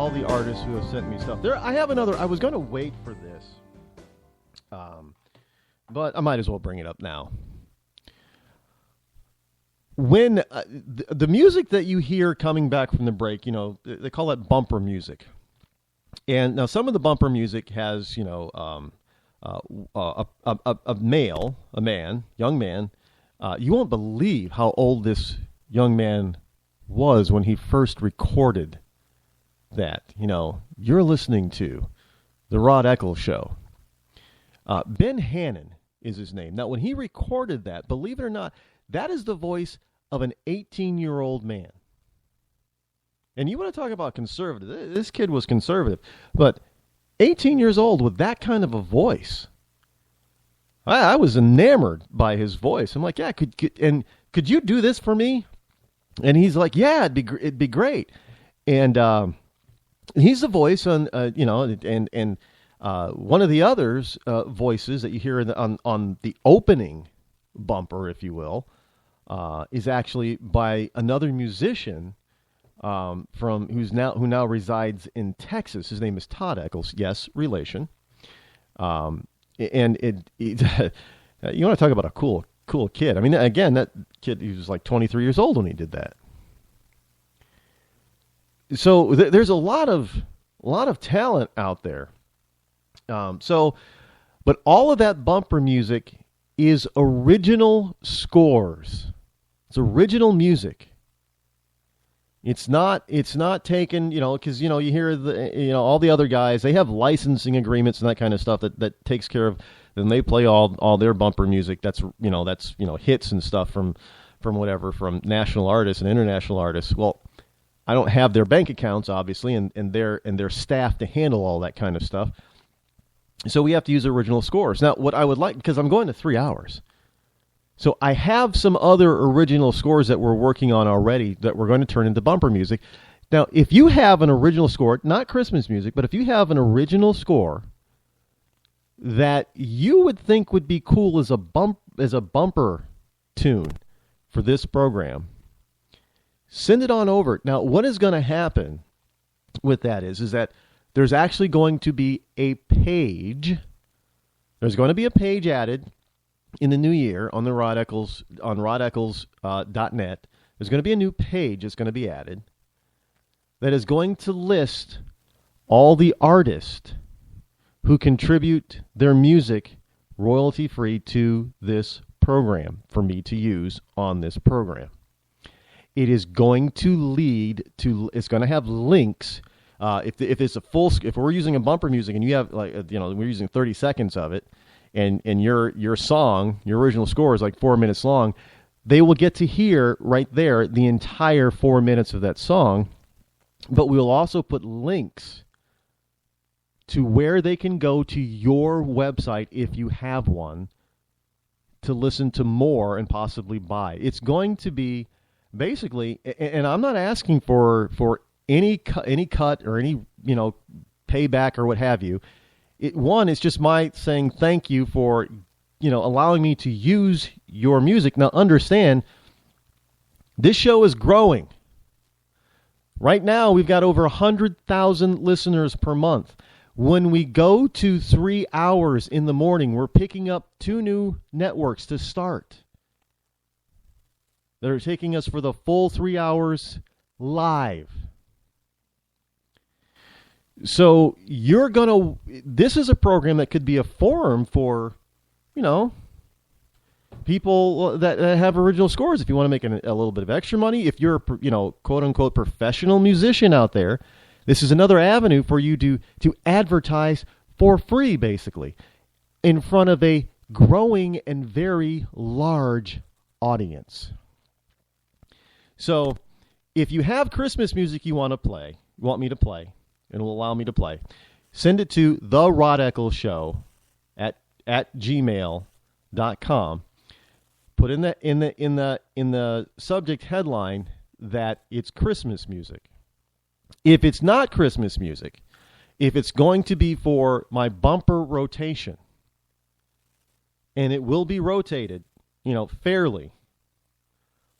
all the artists who have sent me stuff. I have another. I was going to wait for this, but I might as well bring it up now. When the music that you hear coming back from the break, they call that bumper music. And now some of the bumper music has, a young man. You won't believe how old this young man was when he first recorded that. You're listening to the Rod Eccles Show. Ben Hannon is his name. Now, when he recorded that, believe it or not, that is the voice of an 18-year-old man. And you want to talk about conservative. This kid was conservative. But 18 years old with that kind of a voice. I was enamored by his voice. I'm like, yeah, could you do this for me? And he's like, yeah, it'd be great. And he's the voice on, and one of the others voices that you hear on the opening bumper, if you will, is actually by another musician who now resides in Texas. His name is Rod Eccles. Yes, relation. And you want to talk about a cool kid. I mean, again, that kid, he was like 23 years old when he did that. So there's a lot of talent out there. But all of that bumper music is original scores. It's original music. It's not taken, because, you hear all the other guys, they have licensing agreements and that kind of stuff that takes care of, then they play all their bumper music. That's hits and stuff from national artists and international artists. Well, I don't have their bank accounts, obviously, and their staff to handle all that kind of stuff. So we have to use original scores. Now, what I would like, because I'm going to 3 hours, so I have some other original scores that we're working on already that we're going to turn into bumper music. Now, if you have an original score, not Christmas music, but if you have an original score that you would think would be cool as a bumper tune for this program, send it on over. Now, what is going to happen with that is that there's actually going to be a page. There's going to be a page added in the new year on the Rod Eccles, on rodeccles.net. There's going to be a new page that's going to be added that is going to list all the artists who contribute their music royalty-free to this program for me to use on this program. It is going to it's going to have links. If we're using a bumper music and you have we're using 30 seconds of it, and your song, your original score is like 4 minutes long, they will get to hear right there the entire 4 minutes of that song. But we'll also put links to where they can go to your website if you have one to listen to more and possibly buy. It's going to be basically, and I'm not asking for any cut or any payback or what have you. It's just my saying thank you for allowing me to use your music. Now understand, this show is growing. Right now we've got over 100,000 listeners per month. When we go to 3 hours in the morning, we're picking up 2 new networks to start that are taking us for the full 3 hours live. So this is a program that could be a forum for, people that have original scores. If you want to make a little bit of extra money, if you're a, quote unquote professional musician out there, this is another avenue for you to advertise for free, basically, in front of a growing and very large audience. So if you have Christmas music you want me to play, and will allow me to play, send it to the Rod Eccles Show at gmail.com. Put in the subject headline that it's Christmas music. If it's not Christmas music, if it's going to be for my bumper rotation, and it will be rotated, fairly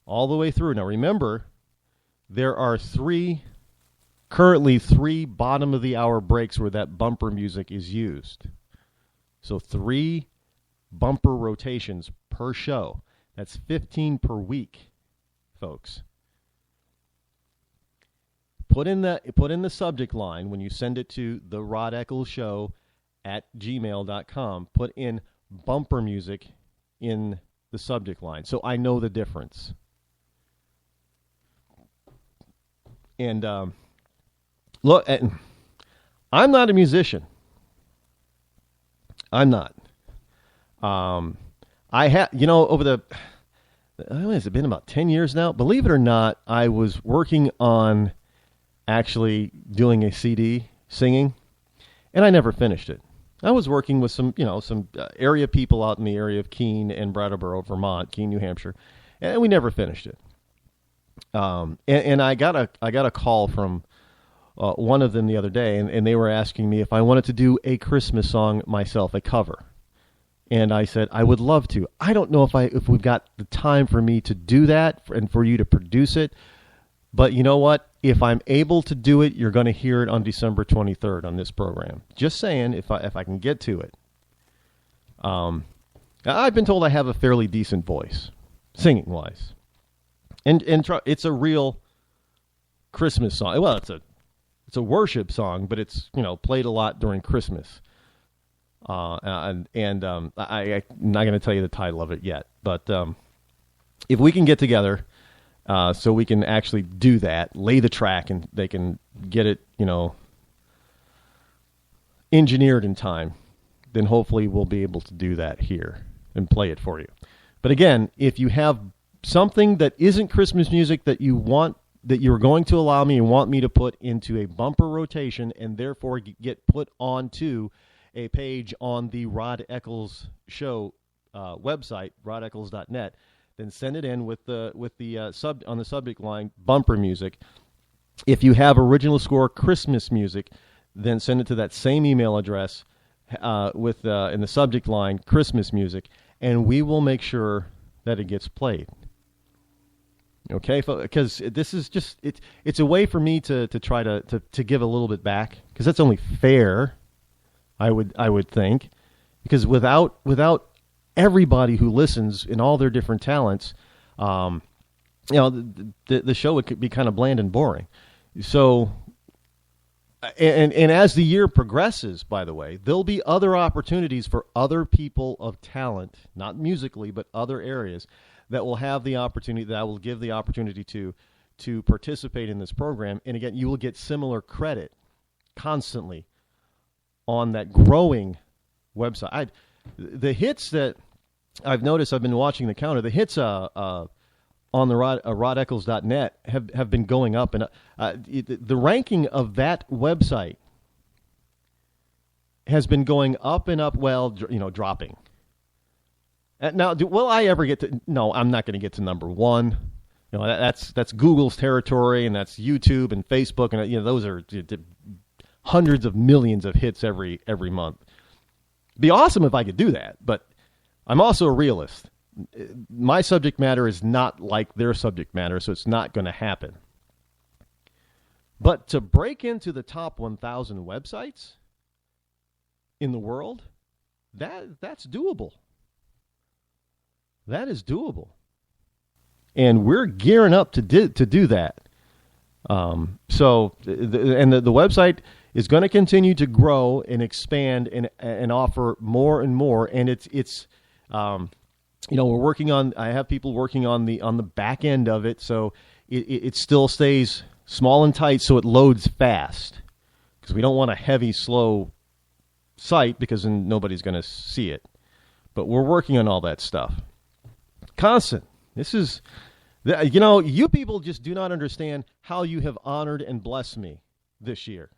all the way through. Now remember, there are 3 currently 3 bottom of the hour breaks where that bumper music is used. So 3 bumper rotations per show. That's 15 per week, folks. Put in the subject line when you send it to the Rod Eccles Show at gmail.com. Put in bumper music in the subject line, so I know the difference. And look, I'm not a musician. I'm not. I have, over the, has it been about 10 years now? Believe it or not, I was working on actually doing a CD singing, and I never finished it. I was working with some area people out in the area of Keene and Brattleboro, Vermont, Keene, New Hampshire, and we never finished it. And I got a call from one of them the other day, and they were asking me if I wanted to do a Christmas song myself, a cover. And I said, I would love to. I don't know if we've got the time for me to do that and for you to produce it. But you know what? If I'm able to do it, you're going to hear it on December 23rd on this program. Just saying, if I can get to it. I've been told I have a fairly decent voice, singing-wise. And it's a real Christmas song. Well, it's a worship song, but it's played a lot during Christmas. I'm not going to tell you the title of it yet, but if we can get together, so we can actually do that, lay the track, and they can get it, engineered in time, then hopefully we'll be able to do that here and play it for you. But again, if you have something that isn't Christmas music that you're going to allow me and want me to put into a bumper rotation and therefore get put onto a page on the Rod Eccles Show website, rodeccles.net, then send it in with the on the subject line bumper music. If you have original score Christmas music, then send it to that same email address with in the subject line Christmas music, and we will make sure that it gets played. Okay, because this is just it's a way for me to try to give a little bit back, because that's only fair. I would think, because without everybody who listens in all their different talents, the show would be kind of bland and boring. So, and as the year progresses, by the way, there'll be other opportunities for other people of talent, not musically, but other areas, that will have the opportunity, that I will give the opportunity to participate in this program. And again, you will get similar credit constantly on that growing website. The hits that I've noticed, I've been watching the counter, the hits on the rodeccles.net have been going up. And the ranking of that website has been going up and up, dropping. Now, will I ever get to... No, I'm not going to get to number one. That's Google's territory, and that's YouTube and Facebook, and those are hundreds of millions of hits every month. It'd be awesome if I could do that, but I'm also a realist. My subject matter is not like their subject matter, so it's not going to happen. But to break into the top 1,000 websites in the world, that's doable. That is doable. And we're gearing up to do that. So the website is going to continue to grow and expand and offer more and more. And it's we're working on. I have people working on the back end of it, so it still stays small and tight, so it loads fast, because we don't want a heavy, slow site, because then nobody's going to see it. But we're working on all that stuff. Constant. This is, you people just do not understand how you have honored and blessed me this year.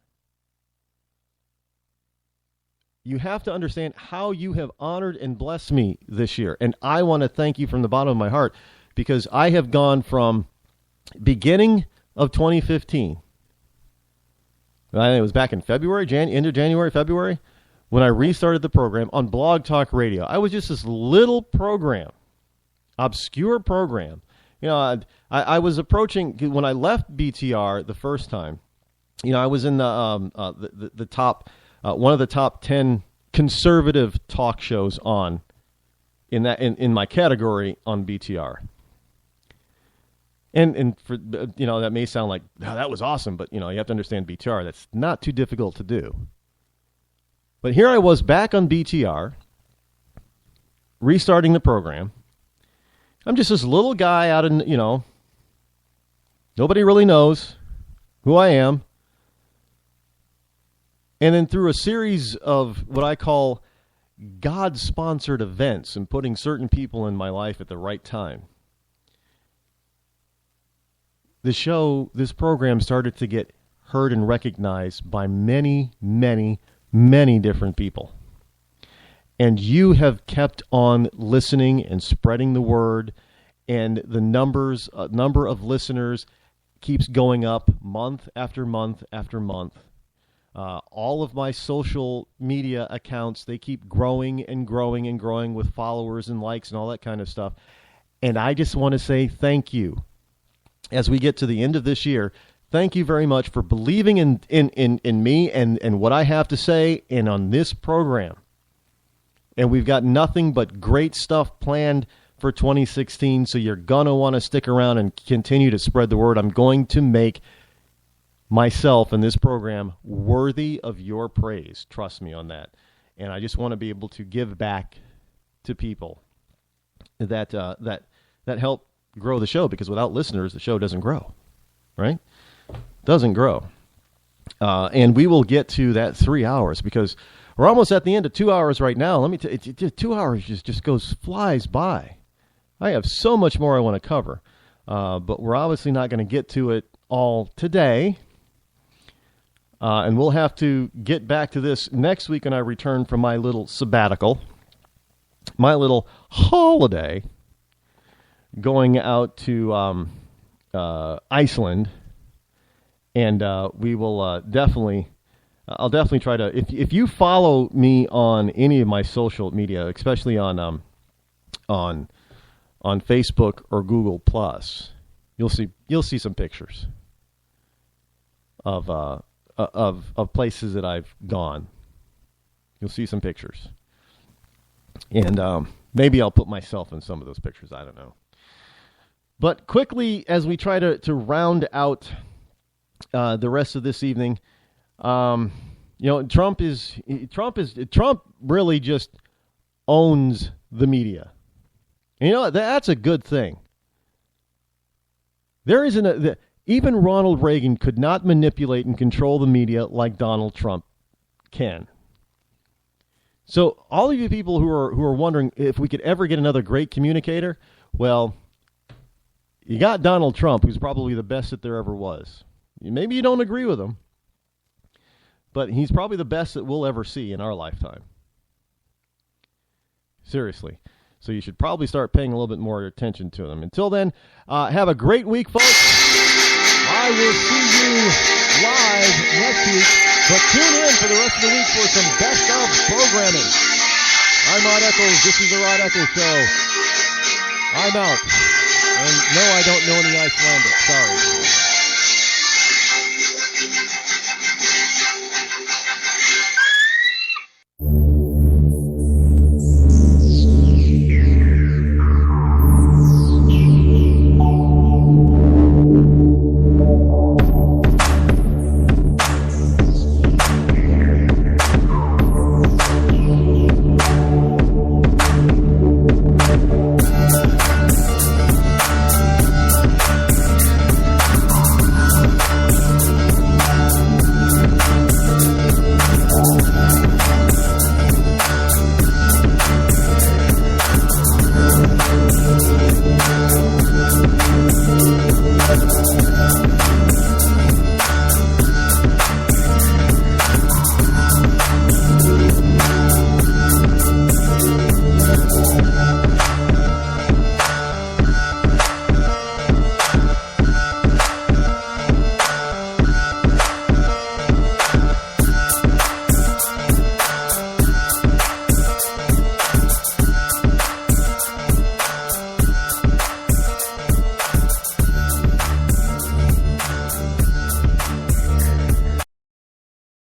You have to understand how you have honored and blessed me this year. And I want to thank you from the bottom of my heart, because I have gone from beginning of 2015. It was back in February, end of January, February, when I restarted the program on Blog Talk Radio. I was just this little program, obscure program. I was approaching, when I left BTR the first time, I was in the top one of the top 10 conservative talk shows on in my category on BTR. And for that may sound like, oh, that was awesome, but you have to understand BTR. That's not too difficult to do. But here I was back on BTR, restarting the program. I'm just this little guy out in, nobody really knows who I am. And then through a series of what I call God-sponsored events and putting certain people in my life at the right time, this program started to get heard and recognized by many, many, many different people. And you have kept on listening and spreading the word, and the number of listeners keeps going up month after month after month. All of my social media accounts, they keep growing and growing and growing with followers and likes and all that kind of stuff. And I just want to say thank you. As we get to the end of this year, thank you very much for believing in me and what I have to say and on this program. And we've got nothing but great stuff planned for 2016, so you're going to want to stick around and continue to spread the word. I'm going to make myself and this program worthy of your praise. Trust me on that. And I just want to be able to give back to people that help grow the show, because without listeners, the show doesn't grow, right? Doesn't grow. And we will get to that 3 hours, because we're almost at the end of 2 hours right now. Let me tell you, 2 hours just flies by. I have so much more I want to cover, but we're obviously not going to get to it all today. And we'll have to get back to this next week when I return from my little sabbatical, my little holiday, going out to Iceland. And we will definitely, I'll definitely try to, if you follow me on any of my social media, especially on Facebook or Google Plus, you'll see some pictures of places that I've gone. You'll see some pictures, and maybe I'll put myself in some of those pictures. I don't know. But quickly, as we try to round out the rest of this evening, Trump really just owns the media. And that's a good thing. There isn't even Ronald Reagan could not manipulate and control the media like Donald Trump can. So all of you people who are wondering if we could ever get another great communicator, well, you got Donald Trump, who's probably the best that there ever was. Maybe you don't agree with him, but he's probably the best that we'll ever see in our lifetime. Seriously. So you should probably start paying a little bit more attention to them. Until then, have a great week, folks. I will see you live next week, but tune in for the rest of the week for some best of programming. I'm Rod Eccles. This is the Rod Eccles Show. I'm out. And no, I don't know any Icelandic. Sorry.